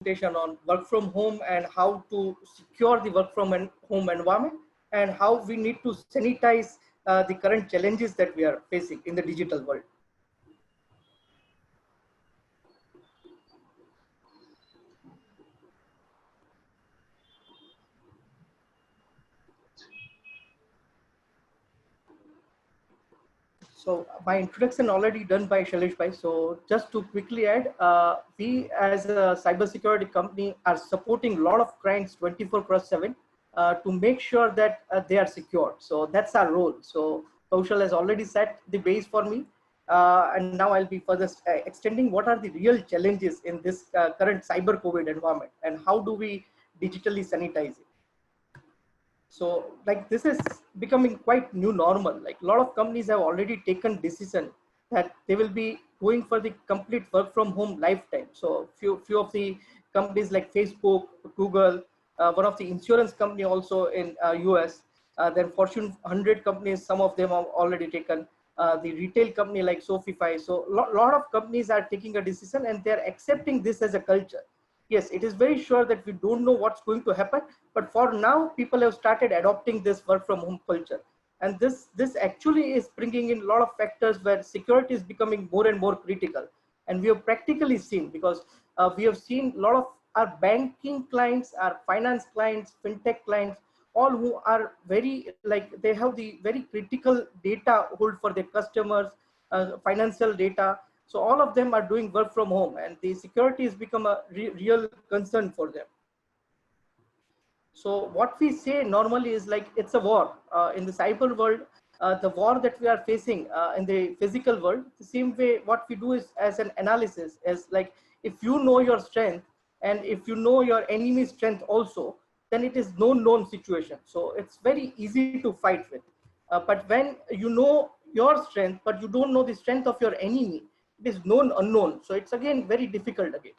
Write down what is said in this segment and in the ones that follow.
presentation on work from home and how to secure the work from home environment and how we need to sanitize the current challenges that we are facing in the digital world. So my introduction already done by Shailesh Bhai. So just to quickly add, we as a cybersecurity company are supporting a lot of clients 24/7 to make sure that they are secure. So that's our role. So Kaushal has already set the base for me. And now I'll be further extending what are the real challenges in this current cyber COVID environment and how do we digitally sanitize it. So like this is becoming quite new normal. Like a lot of companies have already taken decision that they will be going for the complete work from home lifetime. So few of the companies like Facebook, Google, one of the insurance company also in US, then Fortune 100 companies, some of them have already taken. The retail company like Shopify. So lot of companies are taking a decision and they're accepting this as a culture. Yes, it is very sure that we don't know what's going to happen, but for now people have started adopting this work from home culture, and this actually is bringing in a lot of factors where security is becoming more and more critical. And we have practically seen, because we have seen a lot of our banking clients, our finance clients, fintech clients, all who are very, like, they have the very critical data hold for their customers, financial data. So all of them are doing work from home, and the security has become a real concern for them. So what we say normally is like it's a war. In the cyber world, the war that we are facing in the physical world, the same way what we do is as an analysis, as like if you know your strength and if you know your enemy's strength also, then it is known situation. So it's very easy to fight with. But when you know your strength, but you don't know the strength of your enemy, it is known unknown. So it's again very difficult again.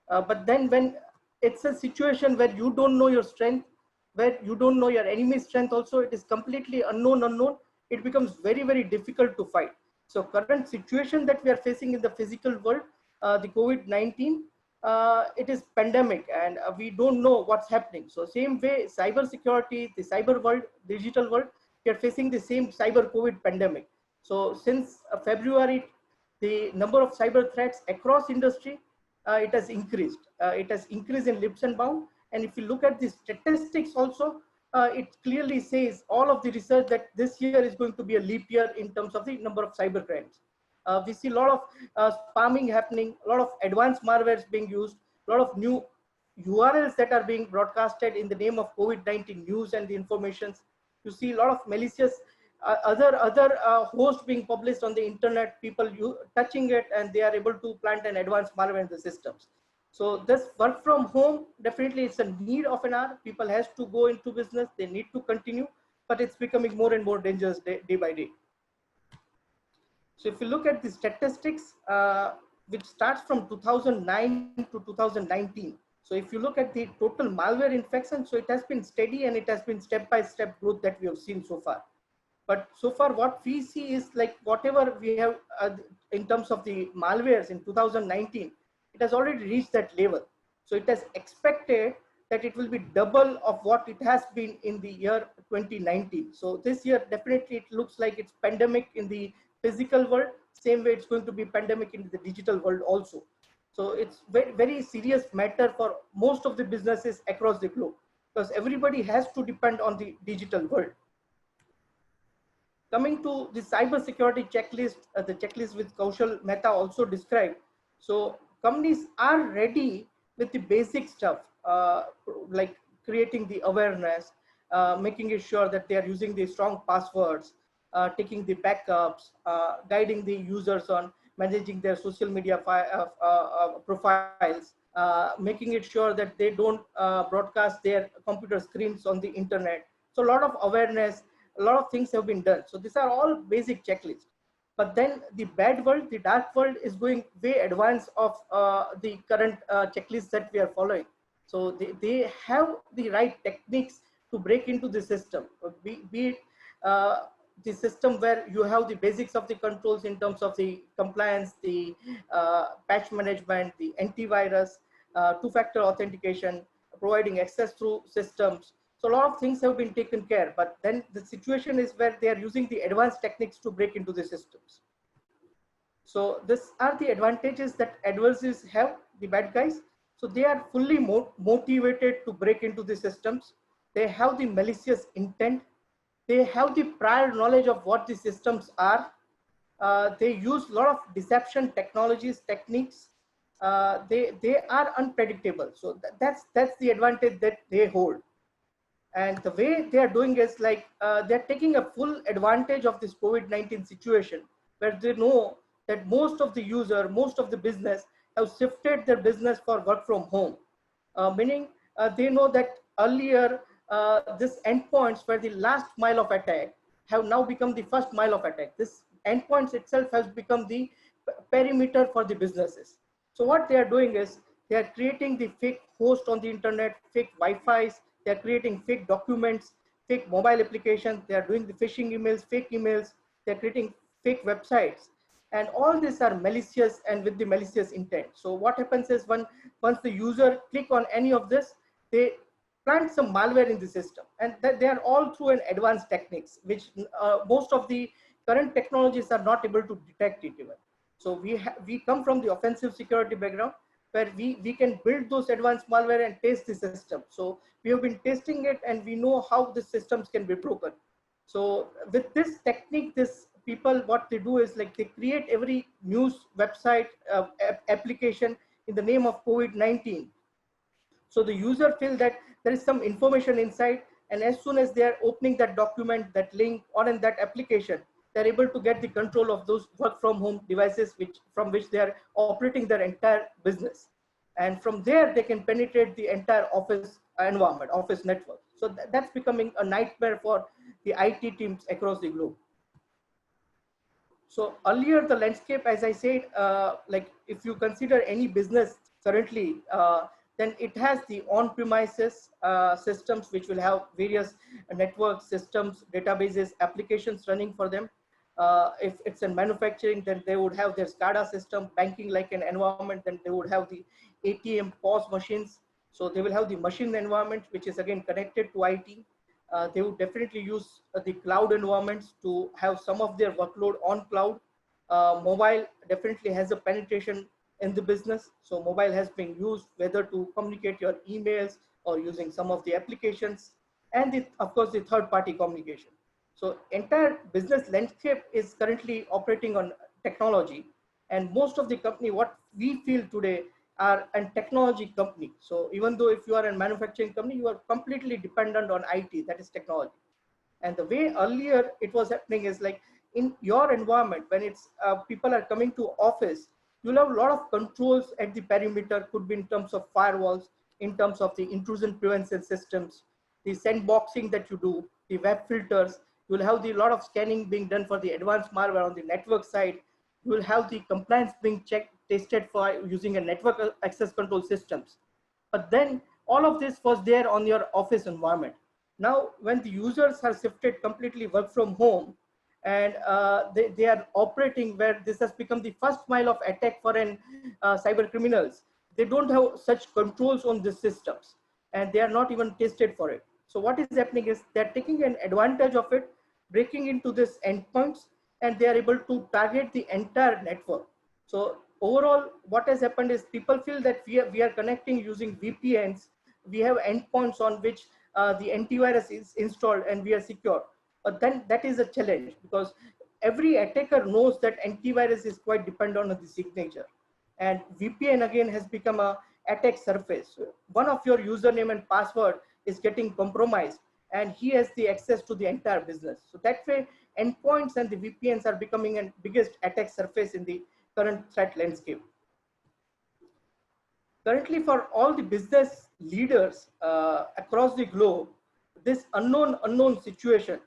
But then when it's a situation where you don't know your strength, where you don't know your enemy's strength also, it is completely unknown, it becomes very difficult to fight. So current situation that we are facing in the physical world, the COVID-19, it is pandemic, and we don't know what's happening. So same way cyber security, the cyber world, digital world, we are facing the same cyber COVID pandemic. So since February, the number of cyber threats across industry, it has increased. It has increased in leaps and bounds. And if you look at the statistics also, it clearly says all of the research that this year is going to be a leap year in terms of the number of cyber crimes. We see a lot of spamming happening, a lot of advanced malwares being used, a lot of new URLs that are being broadcasted in the name of COVID-19 news and the informations. You see a lot of malicious other hosts being published on the internet, people touching it, and they are able to plant an advanced malware in the systems. So this work from home, definitely it's a need of an hour. People has to go into business, they need to continue, but it's becoming more and more dangerous day by day. So if you look at the statistics, which starts from 2009 to 2019. So if you look at the total malware infection, so it has been steady and it has been step-by-step growth that we have seen so far. But so far what we see is like whatever we have in terms of the malwares in 2019, it has already reached that level. So it has expected that it will be double of what it has been in the year 2019. So this year, definitely it looks like it's pandemic in the physical world, same way it's going to be pandemic in the digital world also. So it's very serious matter for most of the businesses across the globe, because everybody has to depend on the digital world. Coming to the cyber security checklist, the checklist which Kaushal Mehta also described. So companies are ready with the basic stuff, like creating the awareness, making it sure that they are using the strong passwords, taking the backups, guiding the users on managing their social media profiles, making it sure that they don't broadcast their computer screens on the internet. So a lot of awareness, a lot of things have been done. So these are all basic checklists. But then the bad world, the dark world is going way advanced of the current checklist that we are following. So they have the right techniques to break into the system, be it the system where you have the basics of the controls in terms of the compliance, the patch management, the antivirus, two-factor authentication, providing access through systems. So a lot of things have been taken care, but then the situation is where they are using the advanced techniques to break into the systems. So these are the advantages that adversaries have, the bad guys. So they are fully motivated to break into the systems. They have the malicious intent. They have the prior knowledge of what the systems are. They use a lot of deception technologies, techniques. They are unpredictable. So that's the advantage that they hold. And the way they are doing is like they're taking a full advantage of this COVID-19 situation, where they know that most of the user, most of the business have shifted their business for work from home. Meaning they know that earlier this endpoints were the last mile of attack have now become the first mile of attack. This endpoints itself has become the perimeter for the businesses. So what they are doing is they are creating the fake host on the internet, fake Wi-Fi's, they are creating fake documents, fake mobile applications, they are doing the phishing emails, fake emails, they are creating fake websites. And all these are malicious and with the malicious intent. So what happens is once the user click on any of this, they plant some malware in the system, and that they are all through an advanced techniques, which most of the current technologies are not able to detect it even. So we come from the offensive security background, where we can build those advanced malware and test the system. So we have been testing it and we know how the systems can be broken. So with this technique, this people, what they do is like they create every news website application in the name of COVID-19. So the user feels that there is some information inside, and as soon as they are opening that document, that link, or in that application, they're able to get the control of those work from home devices from which they are operating their entire business. And from there, they can penetrate the entire office environment, office network. So that's becoming a nightmare for the IT teams across the globe. So earlier, the landscape, as I said, like if you consider any business currently, then it has the on-premises systems, which will have various network systems, databases, applications running for them. If it's in manufacturing, then they would have their SCADA system. Banking like an environment, then they would have the ATM POS machines. So they will have the machine environment, which is again connected to IT. They would definitely use the cloud environments to have some of their workload on cloud. Mobile definitely has a penetration in the business. So mobile has been used whether to communicate your emails or using some of the applications, and of course the third-party communication. So entire business landscape is currently operating on technology, and most of the company, what we feel today, are a technology company. So even though if you are a manufacturing company, you are completely dependent on IT, that is technology. And the way earlier it was happening is like in your environment, when it's people are coming to office, you'll have a lot of controls at the perimeter, could be in terms of firewalls, in terms of the intrusion prevention systems, the sandboxing that you do, the web filters. You'll have the lot of scanning being done for the advanced malware on the network side. You will have the compliance being checked, tested for using a network access control systems. But then all of this was there on your office environment. Now, when the users are shifted completely work from home, and they are operating where this has become the first mile of attack for an cyber criminals, they don't have such controls on the systems, and they are not even tested for it. So what is happening is they're taking an advantage of it, breaking into this endpoints, and they are able to target the entire network. So overall, what has happened is people feel that we are connecting using VPNs. We have endpoints on which the antivirus is installed and we are secure. But then that is a challenge, because every attacker knows that antivirus is quite dependent on the signature. And VPN again has become a attack surface. One of your username and password is getting compromised, and he has the access to the entire business. So that way, endpoints and the VPNs are becoming a biggest attack surface in the current threat landscape. Currently, for all the business leaders across the globe, this unknown situation,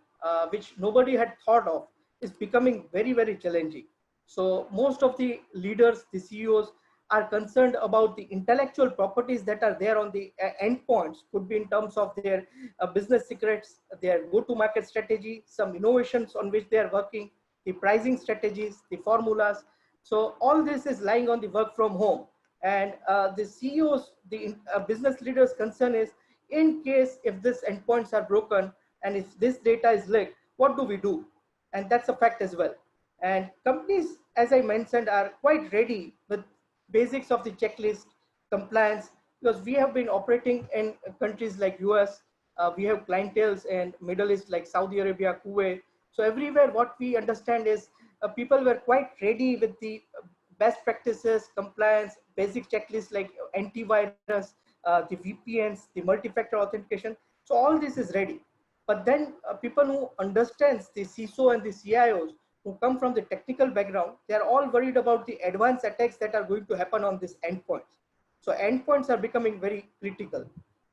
which nobody had thought of, is becoming very, very challenging. So most of the leaders, the CEOs, are concerned about the intellectual properties that are there on the endpoints, could be in terms of their business secrets, their go-to-market strategy, some innovations on which they are working, the pricing strategies, the formulas. So all this is lying on the work from home. And the CEOs, the business leaders' concern is, in case if these endpoints are broken and if this data is leaked, what do we do? And that's a fact as well. And companies, as I mentioned, are quite ready with basics of the checklist, compliance, because we have been operating in countries like US, we have clienteles in Middle East like Saudi Arabia, Kuwait. So everywhere what we understand is people were quite ready with the best practices, compliance, basic checklists like antivirus, the VPNs, the multi-factor authentication. So all this is ready. But then people who understands the CISO and the CIOs who come from the technical background, they are all worried about the advanced attacks that are going to happen on these endpoints. So endpoints are becoming very critical.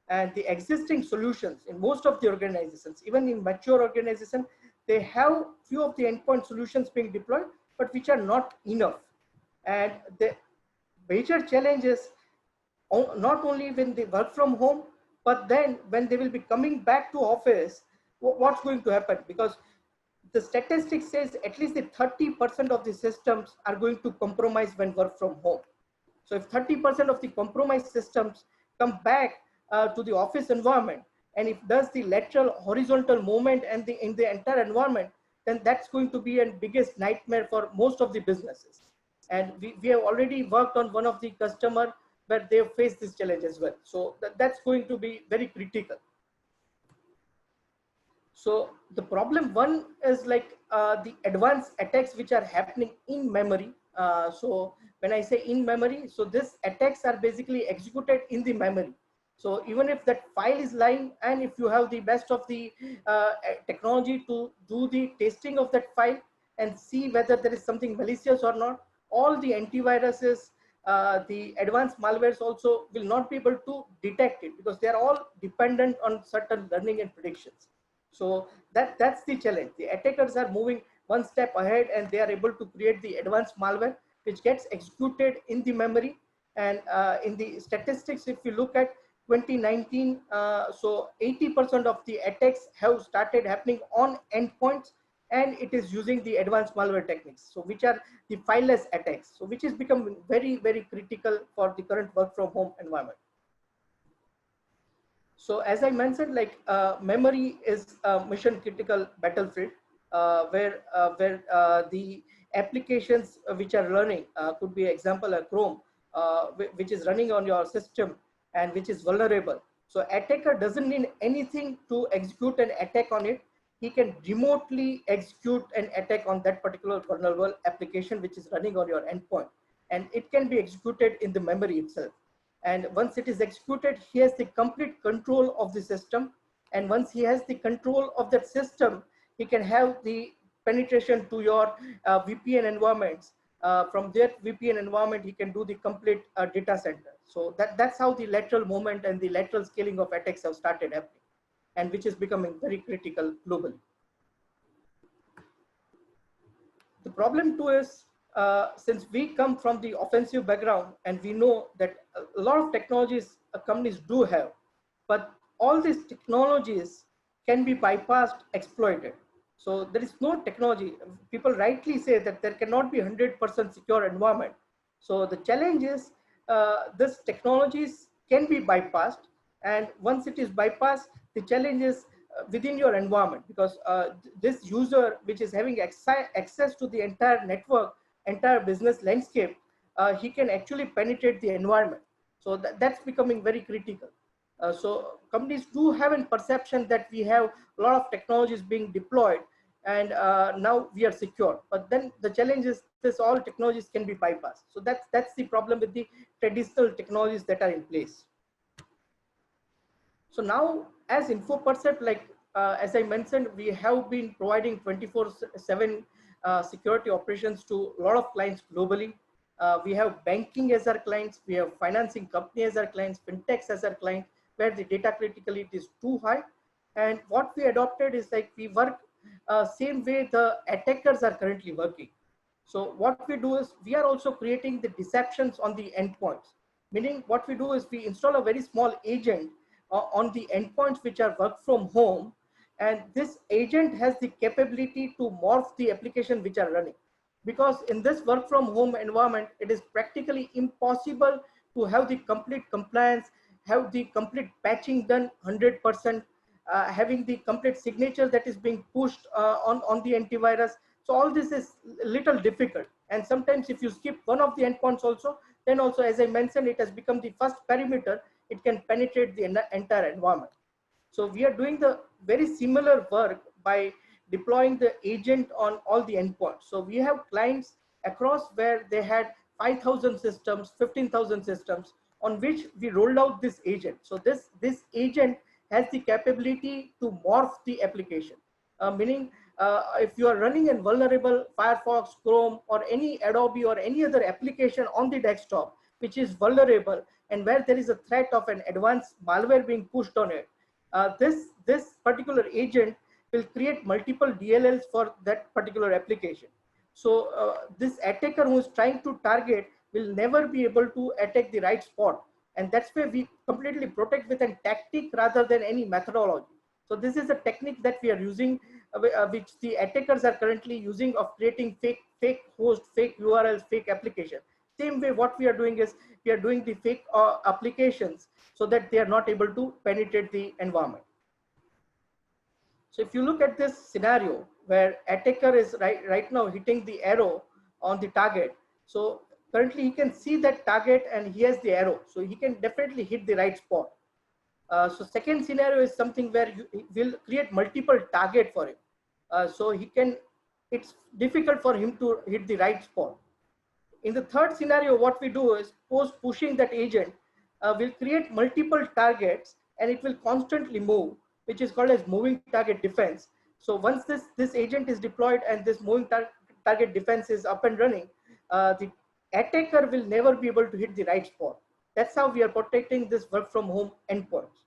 And the existing solutions in most of the organizations, even in mature organizations, they have few of the endpoint solutions being deployed, but which are not enough. And the major challenge is not only when they work from home, but then when they will be coming back to office, what's going to happen? Because the statistics says at least the 30% of the systems are going to compromise when work from home. So if 30% of the compromised systems come back to the office environment, and if does the lateral horizontal movement and in the entire environment, then that's going to be a biggest nightmare for most of the businesses. And we have already worked on one of the customer where they have faced this challenge as well. So that's going to be very critical. So the problem one is like the advanced attacks which are happening in memory. So when I say in memory, so these attacks are basically executed in the memory. So even if that file is lying, and if you have the best of the technology to do the testing of that file and see whether there is something malicious or not, all the antiviruses, the advanced malwares also will not be able to detect it, because they are all dependent on certain learning and predictions. So that's the challenge. The attackers are moving one step ahead, and they are able to create the advanced malware which gets executed in the memory. And in the statistics, if you look at 2019, so 80% of the attacks have started happening on endpoints, and it is using the advanced malware techniques, so which are the fileless attacks, so which is becoming very, very critical for the current work from home environment. So as I mentioned, like memory is a mission critical battlefield, where the applications which are running, could be example a Chrome, which is running on your system and which is vulnerable. So attacker doesn't need anything to execute an attack on it. He can remotely execute an attack on that particular vulnerable application which is running on your endpoint, and it can be executed in the memory itself. And once it is executed, he has the complete control of the system. And once he has the control of that system, he can have the penetration to your VPN environments. From that VPN environment, he can do the complete data center. So that's how the lateral movement and the lateral scaling of attacks have started happening, and which is becoming very critical globally. The problem too is, since we come from the offensive background, and we know that a lot of technologies companies do have, but all these technologies can be bypassed, exploited. So there is no technology. People rightly say that there cannot be 100% secure environment. So the challenge is, this technologies can be bypassed, and once it is bypassed, the challenge is within your environment, because this user which is having access to the entire network, entire business landscape, he can actually penetrate the environment. So that's becoming very critical. So companies do have a perception that we have a lot of technologies being deployed, and now we are secure. But then the challenge is this: all technologies can be bypassed. So that's the problem with the traditional technologies that are in place. So now, as InfoPercept, like as I mentioned, we have been providing 24/7 security operations to a lot of clients globally. We have banking as our clients, we have financing company as our clients, fintechs as our client, where the data criticality is too high. And what we adopted is like we work same way the attackers are currently working. So what we do is we are also creating the deceptions on the endpoints. Meaning what we do is we install a very small agent on the endpoints which are work from home, and this agent has the capability to morph the application which are running. Because in this work from home environment, it is practically impossible to have the complete compliance, have the complete patching done 100%, having the complete signature that is being pushed on the antivirus. So all this is little difficult. And sometimes if you skip one of the endpoints also, then also, as I mentioned, it has become the first perimeter. It can penetrate the entire environment. So we are doing the very similar work by deploying the agent on all the endpoints. So we have clients across where they had 5,000 systems, 15,000 systems, on which we rolled out this agent. So this agent has the capability to morph the application, meaning if you are running a vulnerable Firefox, Chrome, or any Adobe or any other application on the desktop, which is vulnerable and where there is a threat of an advanced malware being pushed on it, this particular agent will create multiple DLLs for that particular application. So this attacker who is trying to target will never be able to attack the right spot. And that's where we completely protect with a tactic rather than any methodology. So this is a technique that we are using, which the attackers are currently using, of creating fake host, fake URLs, fake application. Same way what we are doing is we are doing the fake applications so that they are not able to penetrate the environment. So if you look at this scenario where attacker is right now hitting the arrow on the target, so currently he can see that target and he has the arrow, so he can definitely hit the right spot. So second scenario is something where you will create multiple target for him. So it's difficult for him to hit the right spot. In the third scenario, what we do is post pushing that agent will create multiple targets and it will constantly move, which is called as moving target defense. So once this agent is deployed and this moving target defense is up and running, the attacker will never be able to hit the right spot. That's how we are protecting this work from home endpoints.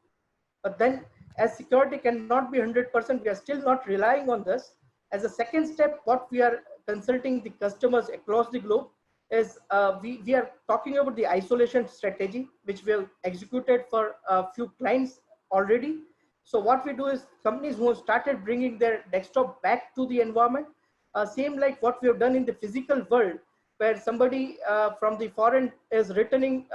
But then, as security cannot be 100%, we are still not relying on this. As a second step, what we are consulting the customers across the globe is we are talking about the isolation strategy, which we have executed for a few clients already. So what we do is companies who have started bringing their desktop back to the environment, same like what we have done in the physical world, where somebody from the foreign is returning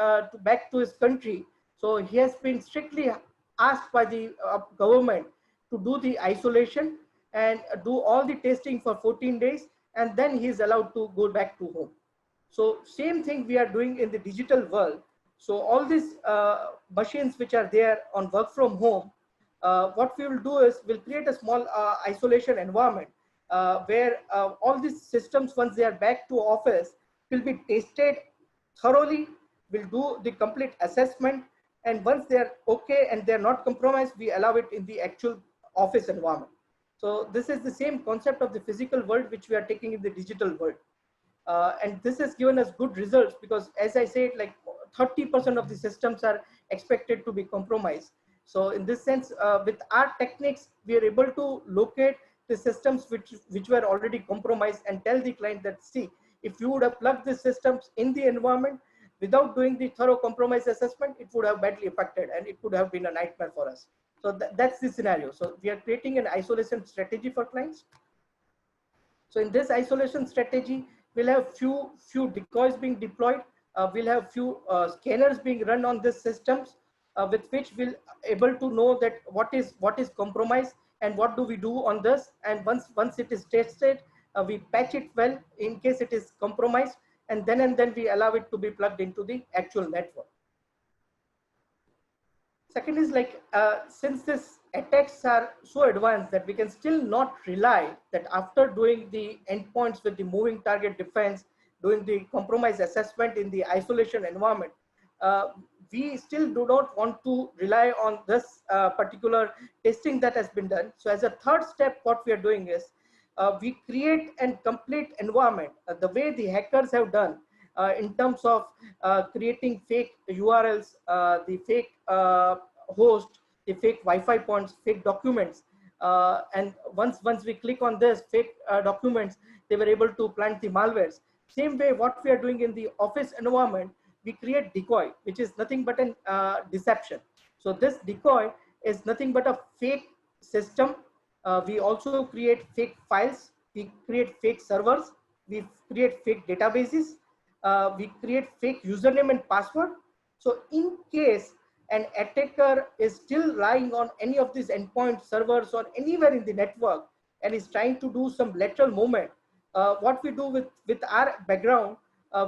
back to his country. So he has been strictly asked by the government to do the isolation and do all the testing for 14 days, and then he is allowed to go back to home. So same thing we are doing in the digital world. So all these machines which are there on work from home, what we will do is we'll create a small isolation environment where all these systems, once they are back to office, will be tested thoroughly. We'll do the complete assessment, and once they are okay and they're not compromised, we allow it in the actual office environment. So this is the same concept of the physical world which we are taking in the digital world. And this has given us good results because, as I said, like 30% of the systems are expected to be compromised. So in this sense, with our techniques, we are able to locate the systems which were already compromised and tell the client that, see, if you would have plugged the systems in the environment without doing the thorough compromise assessment, it would have badly affected and it could have been a nightmare for us. So that's the scenario. So we are creating an isolation strategy for clients. So in this isolation strategy, we'll have few decoys being deployed. We'll have few scanners being run on these systems, with which we'll able to know that what is compromised and what do we do on this. And once it is tested, we patch it well in case it is compromised, and then we allow it to be plugged into the actual network. Second is like, since these attacks are so advanced that we can still not rely that after doing the endpoints with the moving target defense, doing the compromise assessment in the isolation environment, we still do not want to rely on this particular testing that has been done. So as a third step, what we are doing is we create a complete environment, the way the hackers have done in terms of creating fake URLs, the fake host, the fake Wi-Fi points, fake documents. And once we click on this fake documents, they were able to plant the malwares. Same way, what we are doing in the office environment, we create decoy, which is nothing but an deception. So this decoy is nothing but a fake system. We also create fake files, we create fake servers, we create fake databases, we create fake username and password, So in case an attacker is still relying on any of these endpoint servers or anywhere in the network and is trying to do some lateral movement, what we do with our background,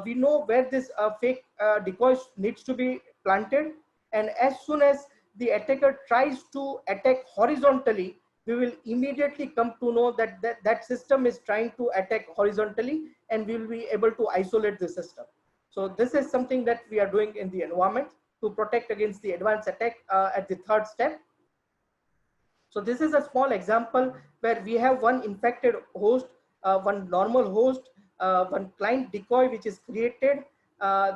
we know where this fake decoy needs to be planted. And as soon as the attacker tries to attack horizontally, we will immediately come to know that that system is trying to attack horizontally, and we will be able to isolate the system. So this is something that we are doing in the environment to protect against the advanced attack at the third step. So this is a small example where we have one infected host, one normal host, one client decoy which is created.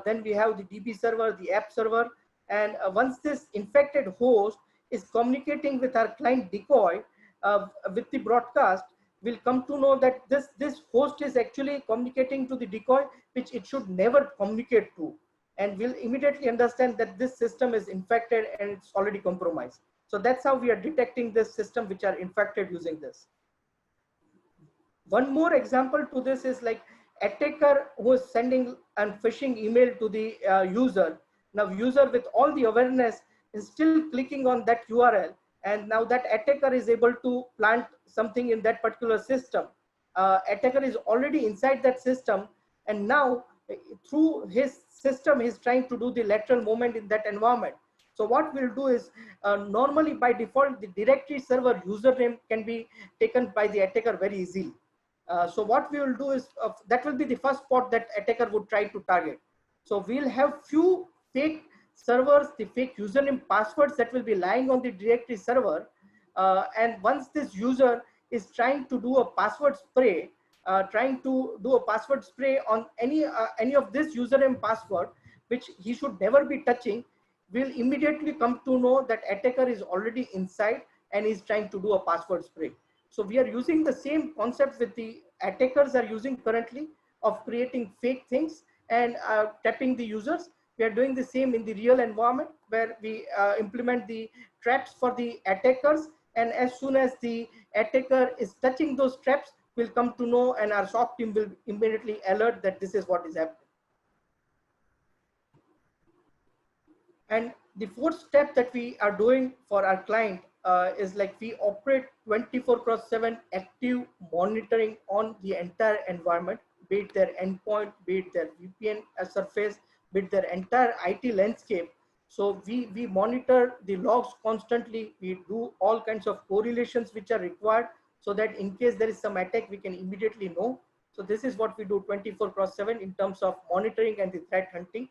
Then we have the DB server, the app server. And once this infected host is communicating with our client decoy with the broadcast, we'll come to know that this host is actually communicating to the decoy, which it should never communicate to. And we'll immediately understand that this system is infected and it's already compromised. So that's how we are detecting this system which are infected using this. One more example to this is like attacker who is sending and phishing email to the user. Now user with all the awareness is still clicking on that URL, and now that attacker is able to plant something in that particular system. Attacker is already inside that system, and now through his system he's trying to do the lateral movement in that environment. So what we'll do is normally by default the directory server username can be taken by the attacker very easily. So what we will do is that will be the first spot that attacker would try to target. So we'll have few fake servers, the fake username passwords that will be lying on the directory server. And once this user is trying to do a password spray, on any of this username password, which he should never be touching, we'll immediately come to know that attacker is already inside and is trying to do a password spray. So we are using the same concept with the attackers are using currently of creating fake things and tapping the users. We are doing the same in the real environment where we implement the traps for the attackers. And as soon as the attacker is touching those traps, we'll come to know and our SOC team will immediately alert that this is what is happening. And the fourth step that we are doing for our client is like we operate 24/7 active monitoring on the entire environment, be it their endpoint, be it their VPN surface, be it their entire IT landscape. So we monitor the logs constantly. We do all kinds of correlations which are required so that in case there is some attack, we can immediately know. So this is what we do 24/7 in terms of monitoring and the threat hunting.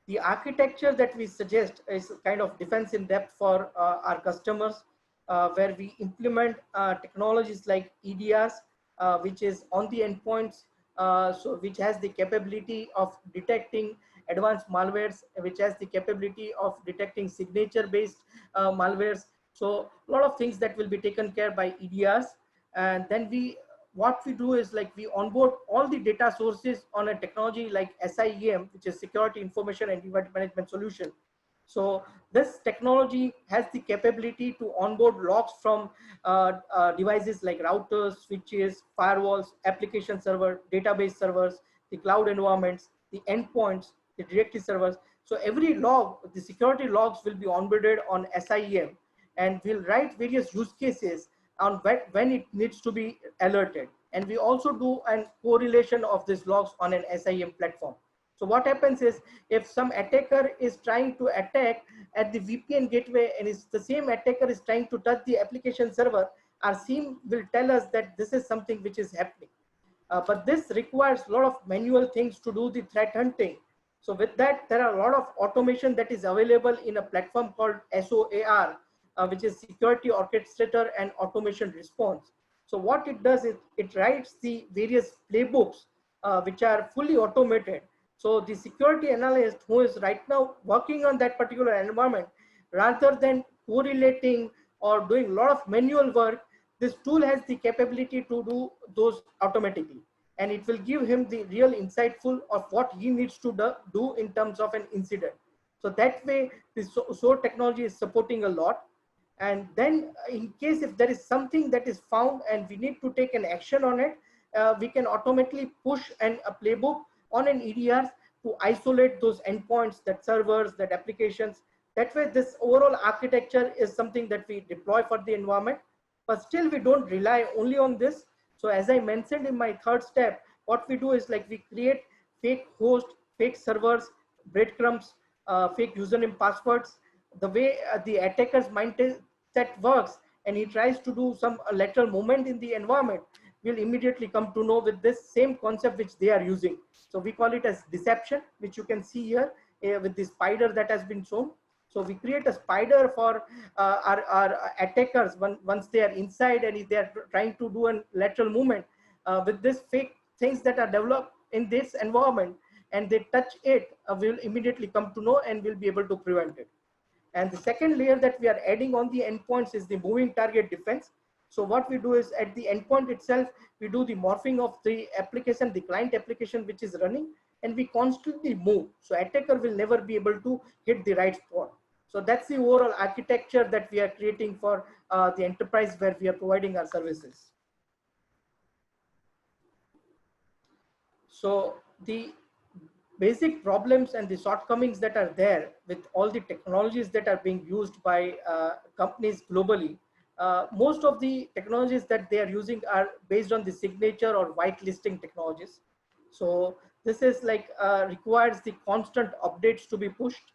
The architecture that we suggest is kind of defense in depth for our customers, where we implement technologies like EDRs, which is on the endpoints, so which has the capability of detecting advanced malwares, which has the capability of detecting signature-based malwares. So a lot of things that will be taken care by EDRs. And then what we do is like we onboard all the data sources on a technology like SIEM, which is Security Information and Event Management Solution. So this technology has the capability to onboard logs from devices like routers, switches, firewalls, application server, database servers, the cloud environments, the endpoints, the directory servers. So every log, the security logs will be onboarded on SIEM, and we'll write various use cases on when it needs to be alerted. And we also do a correlation of these logs on an SIEM platform. So what happens is if some attacker is trying to attack at the VPN gateway and the same attacker is trying to touch the application server, our SIEM will tell us that this is something which is happening. But this requires a lot of manual things to do the threat hunting. So with that, there are a lot of automation that is available in a platform called SOAR, which is Security Orchestrator and Automation Response. So what it does is it writes the various playbooks which are fully automated. So the security analyst who is right now working on that particular environment, rather than correlating or doing a lot of manual work, this tool has the capability to do those automatically. And it will give him the real insightful of what he needs to do in terms of an incident. So that way, this SOAR technology is supporting a lot. And then in case if there is something that is found and we need to take an action on it, we can automatically push a playbook on an EDR to isolate those endpoints, that servers, that applications. That way, this overall architecture is something that we deploy for the environment, but still we don't rely only on this. So as I mentioned in my third step, what we do is like we create fake hosts, fake servers, breadcrumbs, fake username passwords. The way the attacker's mindset works, and he tries to do some lateral movement in the environment, will immediately come to know with this same concept which they are using. So we call it as deception, which you can see here with the spider that has been shown. So we create a spider for our attackers once they are inside, and if they are trying to do a lateral movement with this fake things that are developed in this environment, and they touch it, will immediately come to know and will be able to prevent it. And the second layer that we are adding on the endpoints is the moving target defense. So what we do is at the endpoint itself, we do the morphing of the application, the client application which is running, and we constantly move. So attacker will never be able to hit the right spot. So that's the overall architecture that we are creating for the enterprise where we are providing our services. So the basic problems and the shortcomings that are there with all the technologies that are being used by companies globally, most of the technologies that they are using are based on the signature or whitelisting technologies. So this is like requires the constant updates to be pushed.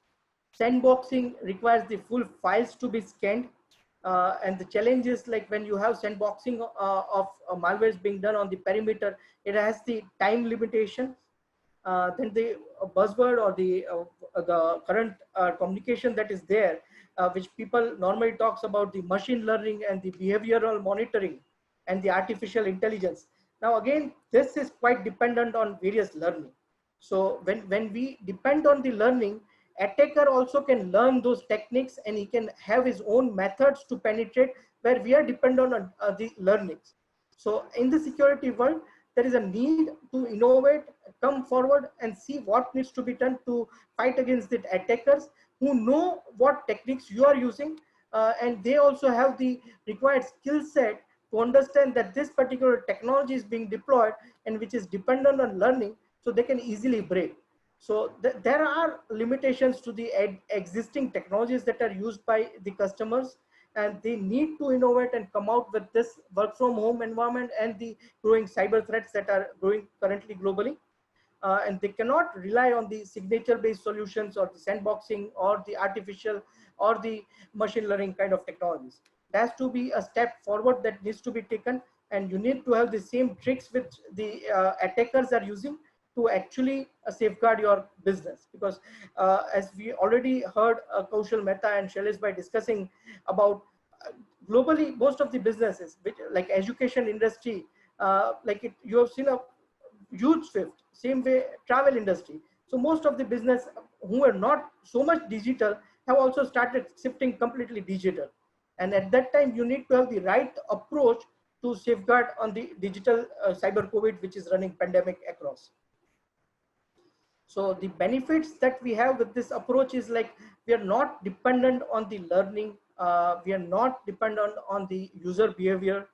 Sandboxing requires the full files to be scanned. And the challenge is like when you have sandboxing of malwares being done on the perimeter, it has the time limitation. Then the buzzword or the current communication that is there, which people normally talks about, the machine learning and the behavioral monitoring and the artificial intelligence. Now again, this is quite dependent on various learning. So when we depend on the learning, attacker also can learn those techniques, and he can have his own methods to penetrate, where we are dependent on the learnings. So in the security world, there is a need to innovate, come forward and see what needs to be done to fight against the attackers who know what techniques you are using, and they also have the required skill set to understand that this particular technology is being deployed and which is dependent on learning, so they can easily break. So there are limitations to the existing technologies that are used by the customers, and they need to innovate and come out with this work from home environment and the growing cyber threats that are growing currently globally. And they cannot rely on the signature based solutions or the sandboxing or the artificial or the machine learning kind of technologies. There has to be a step forward that needs to be taken, and you need to have the same tricks which the attackers are using to actually safeguard your business. Because as we already heard Kaushal Mehta and Shailesh by discussing about globally, most of the businesses which like education industry, you have seen a huge shift. Same way travel industry. So most of the business who are not so much digital have also started shifting completely digital. And at that time, you need to have the right approach to safeguard on the digital cyber COVID, which is running pandemic across. So the benefits that we have with this approach is like we are not dependent on the learning. We are not dependent on the user behavior.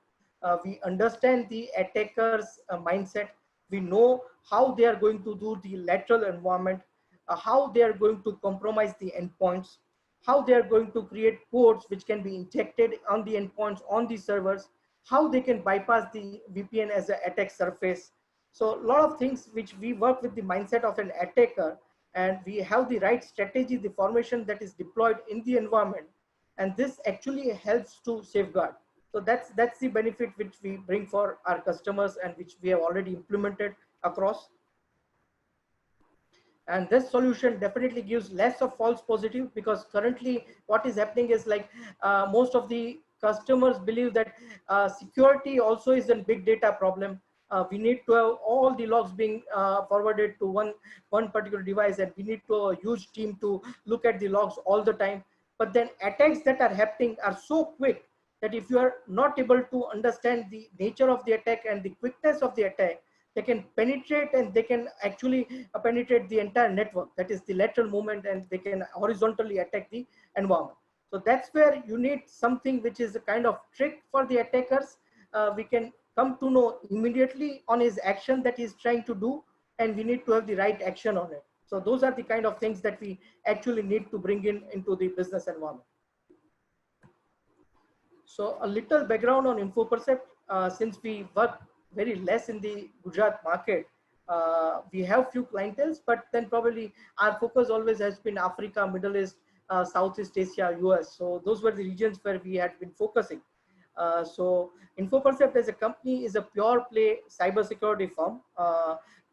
We understand the attacker's mindset. We know how they are going to do the lateral environment, how they are going to compromise the endpoints, how they are going to create codes which can be injected on the endpoints on the servers, how they can bypass the VPN as an attack surface. So a lot of things which we work with the mindset of an attacker, and we have the right strategy, the formation that is deployed in the environment, and this actually helps to safeguard. So that's the benefit which we bring for our customers and which we have already implemented across. And this solution definitely gives less of false positive, because currently what is happening is like most of the customers believe that security also is a big data problem. We need to have all the logs being forwarded to one particular device, and we need to a huge team to look at the logs all the time. But then attacks that are happening are so quick that if you are not able to understand the nature of the attack and the quickness of the attack, they can penetrate, and they can actually penetrate the entire network, that is the lateral movement, and they can horizontally attack the environment. So that's where you need something which is a kind of trick for the attackers. We can come to know immediately on his action that he's trying to do, and we need to have the right action on it. So those are the kind of things that we actually need to bring in into the business environment. So a little background on InfoPercept. Since we work very less in the Gujarat market, we have few clienteles, but then probably our focus always has been Africa, Middle East, Southeast Asia, US. So those were the regions where we had been focusing. So InfoPercept as a company is a pure play cybersecurity firm,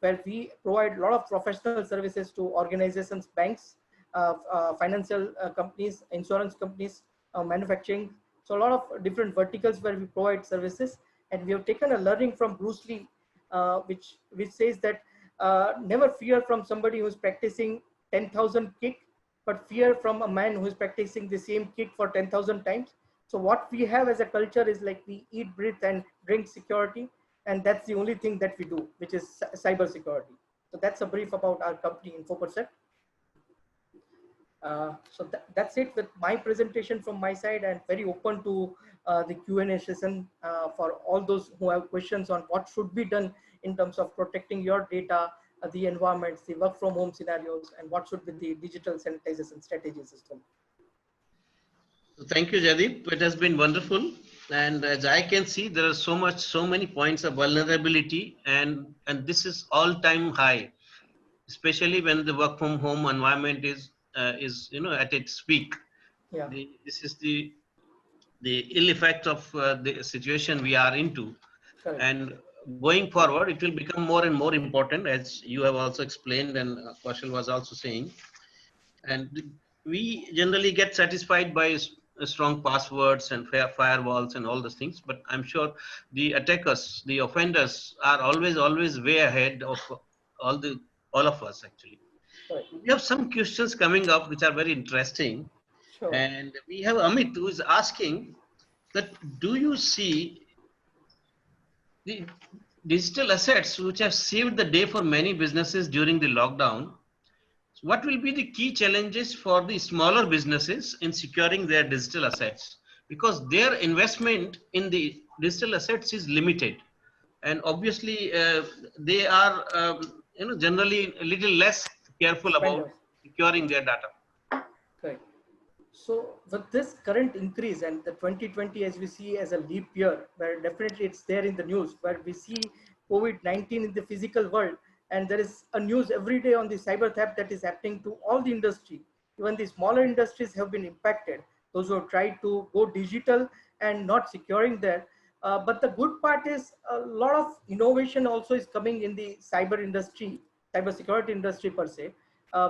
where we provide a lot of professional services to organizations, banks, financial companies, insurance companies, manufacturing. So a lot of different verticals where we provide services, and we have taken a learning from Bruce Lee, which says that never fear from somebody who's practicing 10,000 kick, but fear from a man who is practicing the same kick for 10,000 times. So what we have as a culture is like we eat, breathe, and drink security, and that's the only thing that we do, which is cyber security. So that's a brief about our company, InfoPercept. So that's it with my presentation from my side, and very open to the Q&A session for all those who have questions on what should be done in terms of protecting your data, the environments, the work from home scenarios, and what should be the digital sanitization strategy system. Thank you, Jaideep. It has been wonderful. And as I can see, there are so many points of vulnerability, and this is all-time high, especially when the work from home environment is at its peak. Yeah. This is the ill effect of the situation we are into. Correct. And going forward, it will become more and more important, as you have also explained, and Kaushal was also saying. And we generally get satisfied by strong passwords and firewalls and all those things, but I'm sure the attackers, the offenders, are always way ahead of all of us actually. Right. We have some questions coming up which are very interesting. Sure. And we have Amit, who is asking that, do you see the digital assets which have saved the day for many businesses during the lockdown? What will be the key challenges for the smaller businesses in securing their digital assets? Because their investment in the digital assets is limited, and obviously they are generally a little less careful about securing their data. Right. So with this current increase and the 2020, as we see as a leap year, where definitely it's there in the news, where we see COVID-19 in the physical world, and there is a news every day on the cyber theft that is happening to all the industry. Even the smaller industries have been impacted. Those who have tried to go digital and not securing that. But the good part is a lot of innovation also is coming in the cyber industry, cyber security industry per se,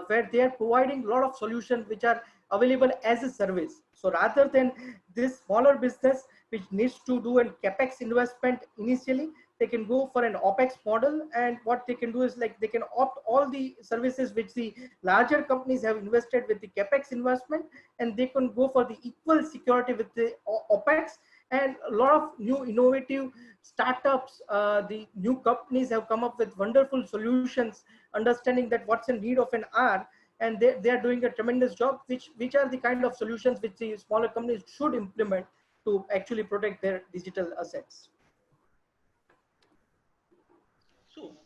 where they are providing a lot of solutions which are available as a service. So rather than this smaller business which needs to do a capex investment initially, they can go for an OPEX model, and what they can do is like they can opt all the services which the larger companies have invested with the capex investment, and they can go for the equal security with the OPEX. And a lot of new innovative startups, the new companies have come up with wonderful solutions, understanding that what's the need of an hour, and they are doing a tremendous job, which are the kind of solutions which the smaller companies should implement to actually protect their digital assets. So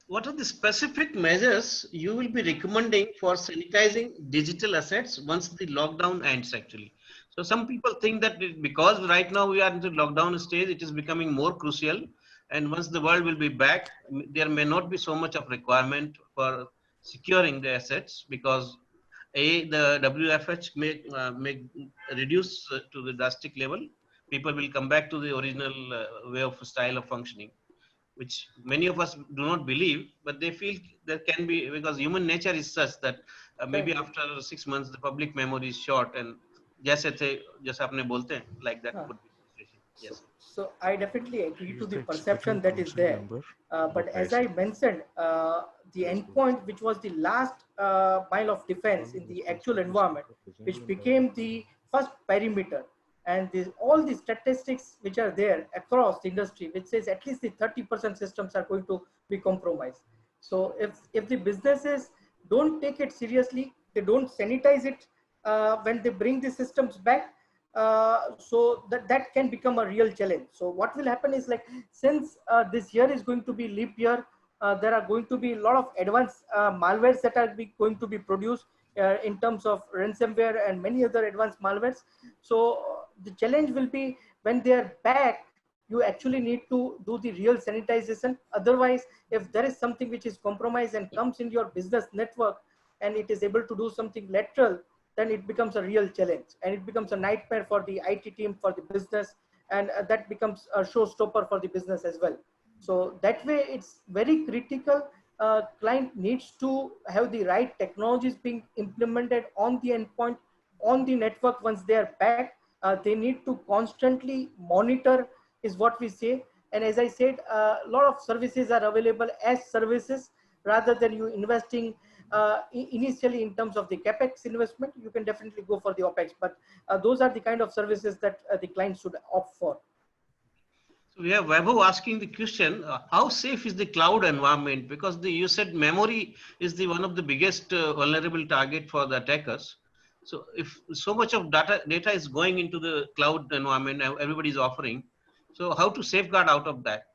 what are the specific measures you will be recommending for sanitizing digital assets once the lockdown ends actually? So some people think that because right now we are in the lockdown stage, it is becoming more crucial. And once the world will be back, there may not be so much of requirement for securing the assets, because the WFH may reduce to the drastic level. People will come back to the original way of style of functioning, which many of us do not believe, but they feel there can be, because human nature is such that maybe after 6 months the public memory is short, and जैसे आपने बोलते हैं, like that would be the situation. Yes. So I definitely agree to the perception that is there, but as I mentioned, the endpoint, which was the last mile of defense in the actual environment, which became the first perimeter, and all the statistics which are there across the industry, which says at least the 30% systems are going to be compromised. So if the businesses don't take it seriously, they don't sanitize it when they bring the systems back, so that can become a real challenge. So what will happen is, like, since this year is going to be leap year, there are going to be a lot of advanced malwares that are going to be produced in terms of ransomware and many other advanced malwares. So the challenge will be when they are back, you actually need to do the real sanitization. Otherwise, if there is something which is compromised and comes in your business network and it is able to do something lateral, then it becomes a real challenge and it becomes a nightmare for the IT team, for the business, and that becomes a showstopper for the business as well. So that way, it's very critical. Client needs to have the right technologies being implemented on the endpoint, on the network once they are back. They need to constantly monitor, is what we say. And as I said, a lot of services are available as services rather than you investing initially in terms of the capex investment. You can definitely go for the opex, but those are the kind of services that the client should opt for. So we have Vaibhav asking the question, how safe is the cloud environment? Because you said memory is the one of the biggest vulnerable target for the attackers. So if so much of data is going into the cloud environment, everybody is offering. So how to safeguard out of that?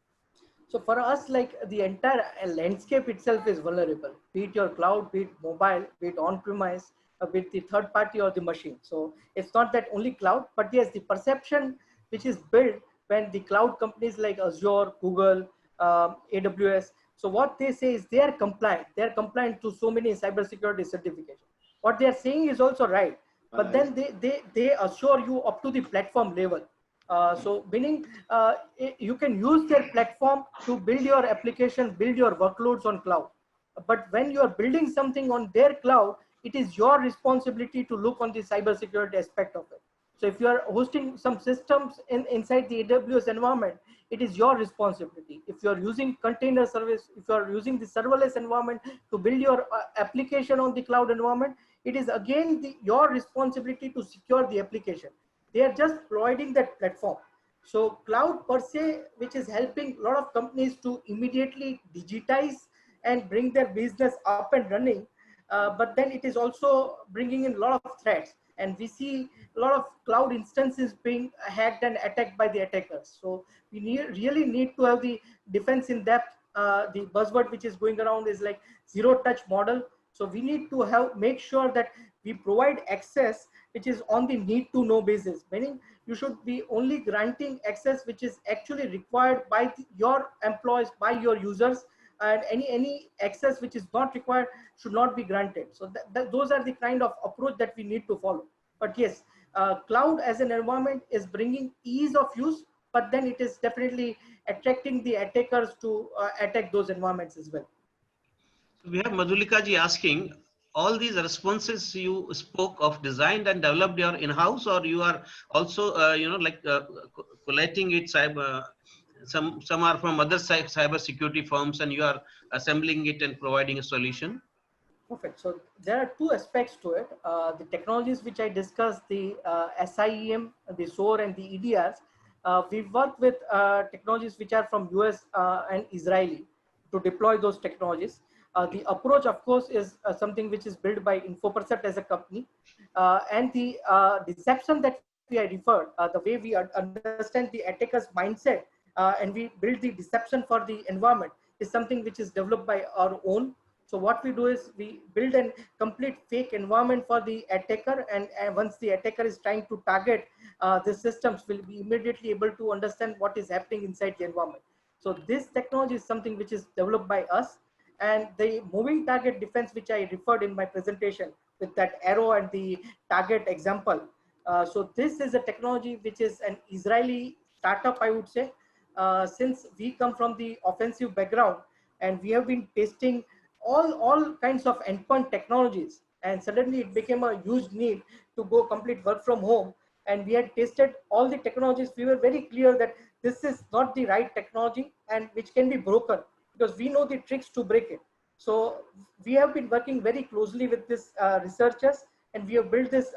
So for us, like the entire landscape itself is vulnerable, be it your cloud, be it mobile, be it on-premise, be it the third party or the machine. So it's not that only cloud, but yes, the perception which is built when the cloud companies like Azure, Google, AWS, so what they say is they are compliant. They are compliant to so many cybersecurity certifications. What they are saying is also right, but then they assure you up to the platform level. So meaning you can use their platform to build your application, build your workloads on cloud. But when you are building something on their cloud, it is your responsibility to look on the cybersecurity aspect of it. So if you are hosting some systems inside the AWS environment, it is your responsibility. If you are using container service, if you are using the serverless environment to build your application on the cloud environment, it is again your responsibility to secure the application. They are just providing that platform. So cloud per se, which is helping a lot of companies to immediately digitize and bring their business up and running. But then it is also bringing in a lot of threats. And we see a lot of cloud instances being hacked and attacked by the attackers. So we really need to have the defense in depth. The buzzword which is going around is like zero touch model. So we need to make sure that we provide access which is on the need to know basis, meaning you should be only granting access which is actually required by your employees, by your users, and any access which is not required should not be granted. So those are the kind of approach that we need to follow. But yes, cloud as an environment is bringing ease of use, but then it is definitely attracting the attackers to attack those environments as well. We have Madhulika ji asking, all these responses you spoke of designed and developed your in-house, or you are also, collating it cyber, some are from other cyber security firms and you are assembling it and providing a solution? Perfect. So there are two aspects to it. The technologies which I discussed, the SIEM, the SOAR and the EDRs, we work with technologies which are from US and Israeli to deploy those technologies. The approach, of course, is something which is built by InfoPercept as a company. And the deception that we are referred, the way we understand the attacker's mindset and we build the deception for the environment is something which is developed by our own. So what we do is we build a complete fake environment for the attacker, and once the attacker is trying to target the systems, will be immediately able to understand what is happening inside the environment. So this technology is something which is developed by us, and the moving target defense, which I referred in my presentation with that arrow and the target example. So this is a technology which is an Israeli startup, I would say. Since we come from the offensive background and we have been testing all kinds of endpoint technologies, and suddenly it became a huge need to go complete work from home, and we had tested all the technologies. We were very clear that this is not the right technology and which can be broken, because we know the tricks to break it. So we have been working very closely with this researchers, and we have built this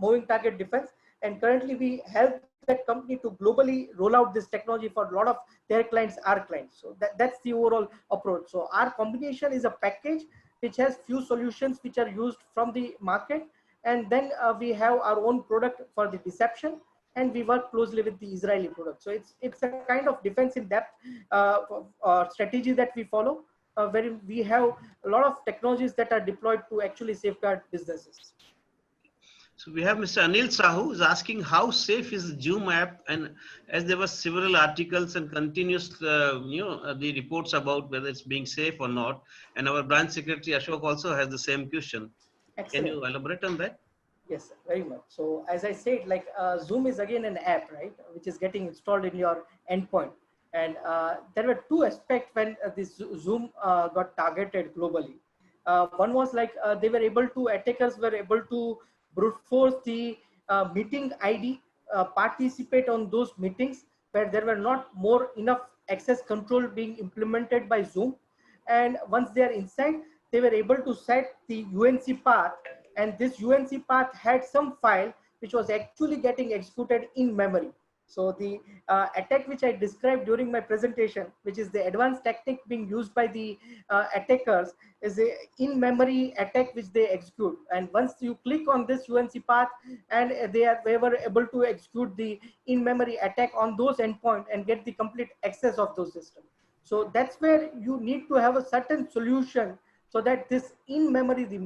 moving target defense, and currently we help that company to globally roll out this technology for a lot of their clients, our clients. So that's the overall approach. So our combination is a package which has few solutions which are used from the market, and then we have our own product for the deception, and we work closely with the Israeli product. So it's a kind of defense in depth strategy that we follow. where we have a lot of technologies that are deployed to actually safeguard businesses. So we have Mr. Anil Sahu is asking how safe is the Zoom app, and as there were several articles and continuous, the reports about whether it's being safe or not, and our branch secretary Ashok also has the same question. Can Excellent. you elaborate on that? Yes, very much. So as I said, like Zoom is again an app, right, which is getting installed in your endpoint. And there were two aspects when this Zoom got targeted globally. One was like they were able to, attackers were able to brute force the meeting ID, participate on those meetings where there were not more enough access control being implemented by Zoom. And once they are inside, they were able to set the UNC path, and this UNC path had some file which was actually getting executed in memory. So the attack which I described during my presentation, which is the advanced tactic being used by the attackers, is a in-memory attack which they execute. And once you click on this UNC path, and they were able to execute the in-memory attack on those endpoints and get the complete access of those systems. So that's where you need to have a certain solution so that this in-memory, the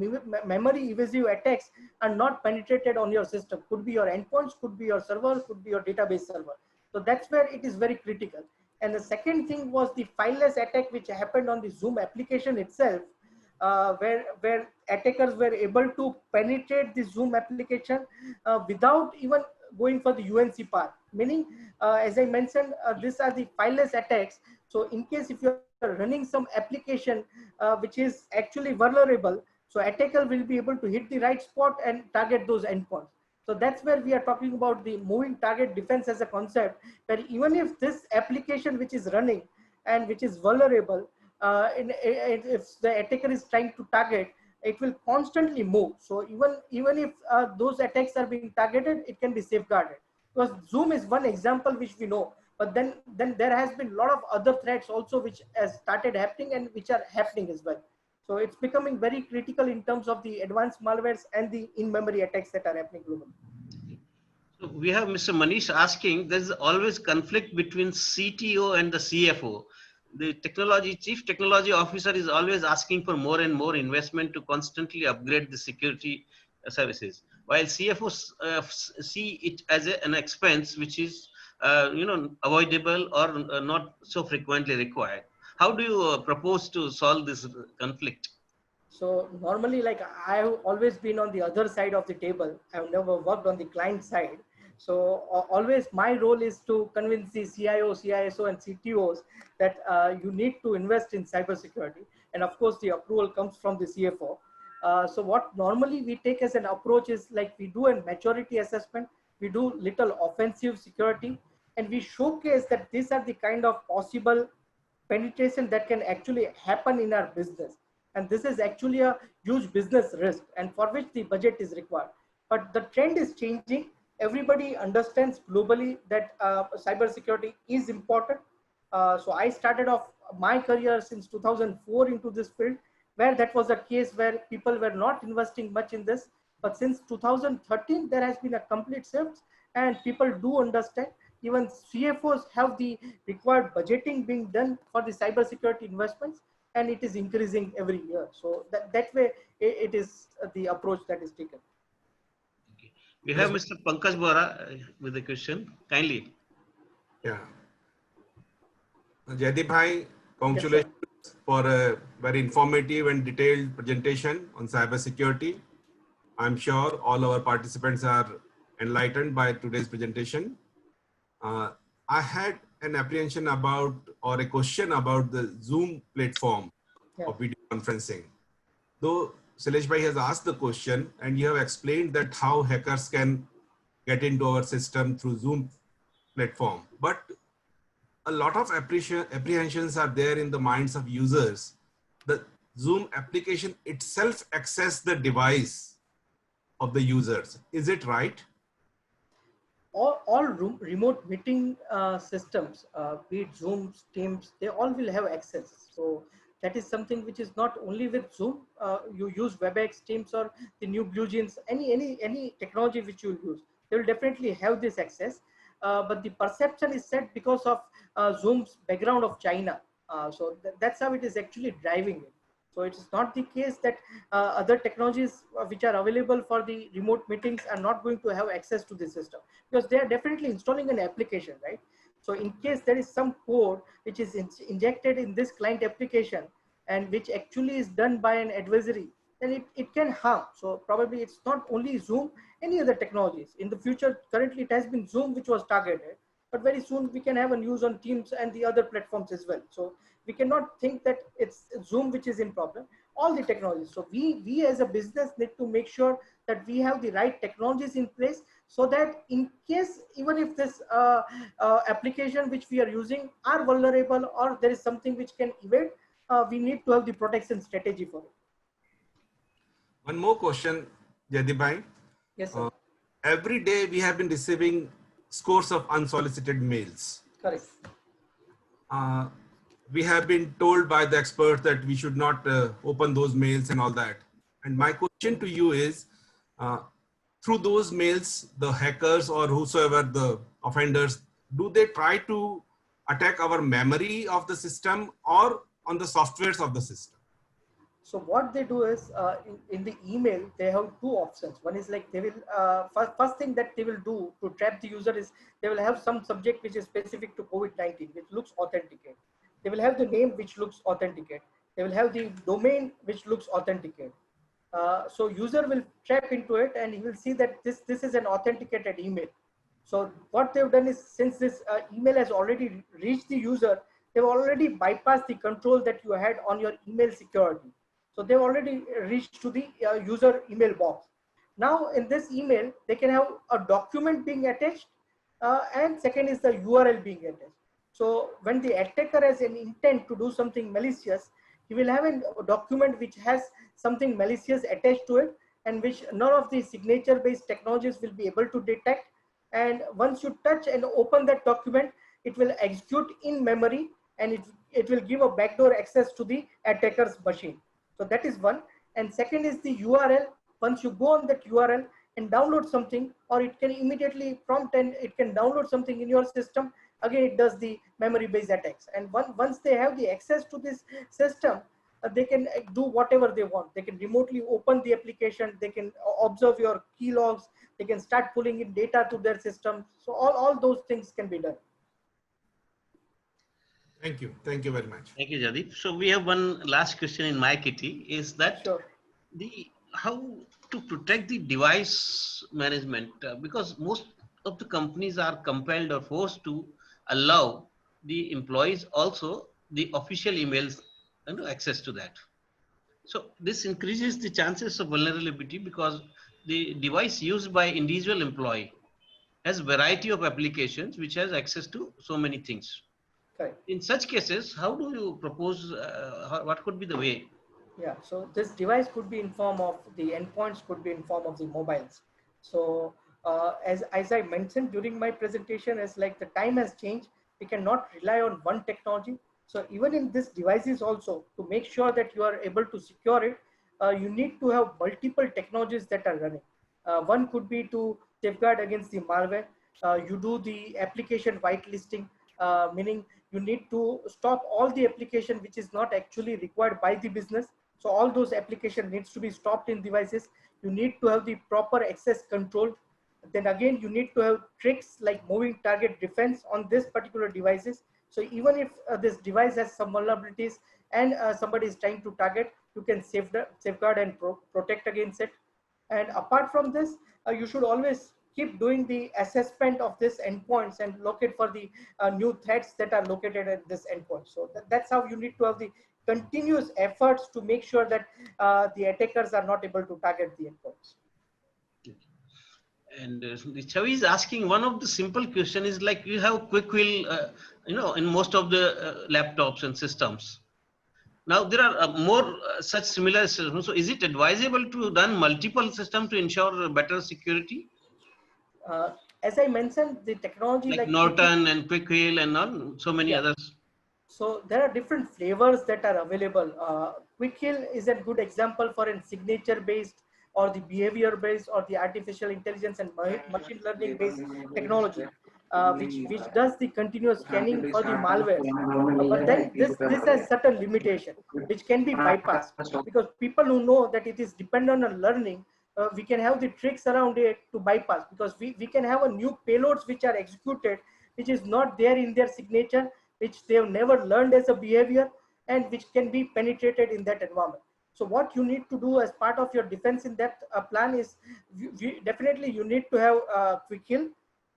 memory evasive attacks are not penetrated on your system. Could be your endpoints, could be your server, could be your database server. So that's where it is very critical. And the second thing was the fileless attack which happened on the Zoom application itself, where attackers were able to penetrate the Zoom application without even going for the UNC path. Meaning, as I mentioned, these are the fileless attacks. So in case if you are running some application which is actually vulnerable, so attacker will be able to hit the right spot and target those endpoints. So that's where we are talking about the moving target defense as a concept, where even if this application which is running and which is vulnerable, if the attacker is trying to target, it will constantly move. So even if those attacks are being targeted, it can be safeguarded. Because Zoom is one example which we know, but then there has been a lot of other threats also which has started happening and which are happening as well. So it's becoming very critical in terms of the advanced malwares and the in-memory attacks that are happening globally. So we have Mr. Manish asking, there's always conflict between CTO and the CFO. The chief technology officer is always asking for more and more investment to constantly upgrade the security services, while CFOs see it as an expense which is avoidable or not so frequently required. How do you propose to solve this conflict? So normally, like I have always been on the other side of the table. I've never worked on the client side. So always my role is to convince the CIO, CISO, and CTOs that you need to invest in cybersecurity. And of course, the approval comes from the CFO. So what normally we take as an approach is like we do a maturity assessment, we do little offensive security, and we showcase that these are the kind of possible penetration that can actually happen in our business. And this is actually a huge business risk and for which the budget is required. But the trend is changing. Everybody understands globally that cybersecurity is important. So I started off my career since 2004 into this field, where that was a case where people were not investing much in this. But since 2013, there has been a complete shift and people do understand. Even CFOs have the required budgeting being done for the cybersecurity investments, and it is increasing every year. So that way, it is the approach that is taken. Okay. We have Mr. Pankaj Bora with a question. Kindly. Yeah. Jaideep bhai, Yes, congratulations for a very informative and detailed presentation on cybersecurity. I'm sure all our participants are enlightened by today's presentation. I had an apprehension about or a question about the Zoom platform of video conferencing. Though Shailesh bhai has asked the question and you have explained that how hackers can get into our system through Zoom platform, but a lot of apprehensions are there in the minds of users. The Zoom application itself access the device of the users. Is it right? All remote meeting systems, be it Zoom, Teams, they all will have access. So that is something which is not only with Zoom. You use WebEx, Teams, or the new BlueJeans, any technology which you use, they will definitely have this access. But the perception is set because of Zoom's background of China. So that's how it is actually driving it. So it is not the case that other technologies which are available for the remote meetings are not going to have access to the system, because they are definitely installing an application, right? So in case there is some code which is injected in this client application and which actually is done by an adversary, then it can harm. So probably it's not only Zoom, any other technologies. In the future, currently it has been Zoom which was targeted, but very soon we can have a news on Teams and the other platforms as well. So we cannot think that it's Zoom which is in problem, all the technologies. So we as a business need to make sure that we have the right technologies in place, so that in case, even if this application which we are using are vulnerable or there is something which can evade, we need to have the protection strategy for it. One more question, Jaydeep. Yes, sir. Every day we have been receiving scores of unsolicited mails. Correct. We have been told by the experts that we should not open those mails and all that. And my question to you is, through those mails, the hackers or whosoever the offenders, do they try to attack our memory of the system or on the softwares of the system? So what they do is, in the email, they have two options. One is like they will, first thing that they will do to trap the user is they will have some subject which is specific to COVID-19, which looks authenticate. They will have the name which looks authenticate. They will have the domain which looks authenticate. So user will trap into it and he will see that this is an authenticated email. So what they've done is, since this email has already reached the user, they've already bypassed the control that you had on your email security. So they've already reached to the user email box. Now in this email, they can have a document being attached, and second is the URL being attached. So when the attacker has an intent to do something malicious, he will have a document which has something malicious attached to it, and which none of the signature based technologies will be able to detect. And once you touch and open that document, it will execute in memory, and it will give a backdoor access to the attacker's machine. So that is one. And second is the URL. Once you go on that URL and download something, or it can immediately prompt and it can download something in your system, again it does the memory based attacks. And once they have the access to this system, they can do whatever they want. They can remotely open the application, they can observe your key logs, they can start pulling in data to their system. So all those things can be done. Thank you. Thank you very much. Thank you, Jaydeep. So we have one last question in my kitty, is that Sure. how to protect the device management, because most of the companies are compelled or forced to allow the employees also the official emails and access to that. So this increases the chances of vulnerability, because the device used by individual employee has variety of applications which has access to so many things. Correct. In such cases, how do you propose, what could be the way? Yeah, so this device could be in form of the endpoints, could be in form of the mobiles. So as I mentioned during my presentation, as like the time has changed, we cannot rely on one technology. So even in these devices also, to make sure that you are able to secure it, you need to have multiple technologies that are running. One could be to safeguard against the malware. You do the application whitelisting, meaning you need to stop all the application which is not actually required by the business. So all those application needs to be stopped in devices. You need to have the proper access control. Then again, you need to have tricks like moving target defense on this particular devices. So even if this device has some vulnerabilities and somebody is trying to target, you can safeguard and protect against it. And apart from this, you should always keep doing the assessment of this endpoints and locate for the new threats that are located at this endpoint. So that's how you need to have the continuous efforts to make sure that the attackers are not able to target the endpoints. And the Chavi is asking, one of the simple question is like, you have quick will, in most of the laptops and systems. Now there are more such similar systems. So is it advisable to run multiple systems to ensure better security? As I mentioned, the technology like Norton and Quickheal and all, so many others. So there are different flavors that are available. Quickheal is a good example for a signature based or the behavior based or the artificial intelligence and machine learning based technology. which does the continuous scanning for the malware. But then this has certain limitation which can be bypassed, because people who know that it is dependent on learning, we can have the tricks around it to bypass, because we can have a new payloads which are executed which is not there in their signature, which they have never learned as a behavior, and which can be penetrated in that environment. So what you need to do as part of your defense in that plan is, definitely you need to have quick kill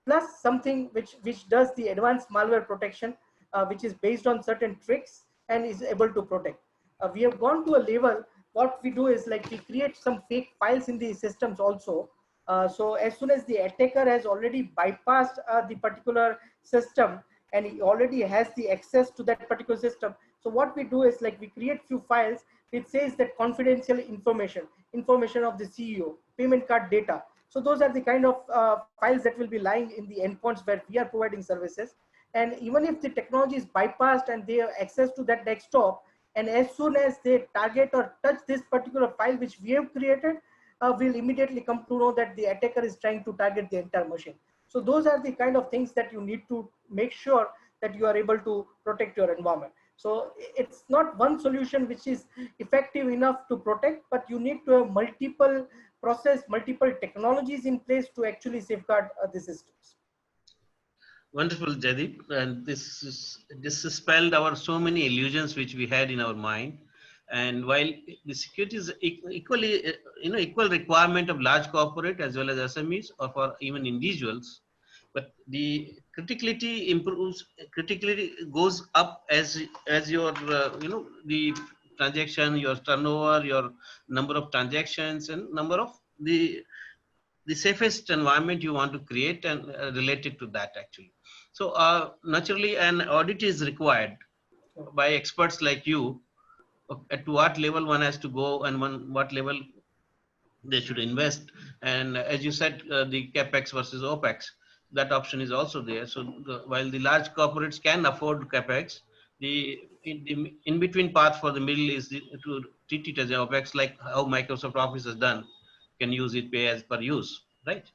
plus something which does the advanced malware protection, which is based on certain tricks and is able to protect. We have gone to a level. What we do is like we create some fake files in the systems also. So as soon as the attacker has already bypassed the particular system and he already has the access to that particular system, so what we do is like we create few files which says that confidential information of the CEO, payment card data. So those are the kind of files that will be lying in the endpoints where we are providing services. And even if the technology is bypassed and they have access to that desktop, and as soon as they target or touch this particular file which we have created, we'll immediately come to know that the attacker is trying to target the entire machine. So those are the kind of things that you need to make sure that you are able to protect your environment. So it's not one solution which is effective enough to protect, but you need to have multiple process, multiple technologies in place to actually safeguard the systems. Wonderful, Jaideep. And this dispelled our so many illusions which we had in our mind. And while the security is equally, equal requirement of large corporate as well as SMEs or for even individuals, but the criticality goes up as your, the transaction, your turnover, your number of transactions, and number of the safest environment you want to create and related to that actually. So naturally an audit is required by experts like you at what level one has to go and what level they should invest. And as you said, the capex versus opex, that option is also there. So while the large corporates can afford capex, the in between path for the middle is to treat it as an opex, like how Microsoft Office has done, can use it pay as per use, right?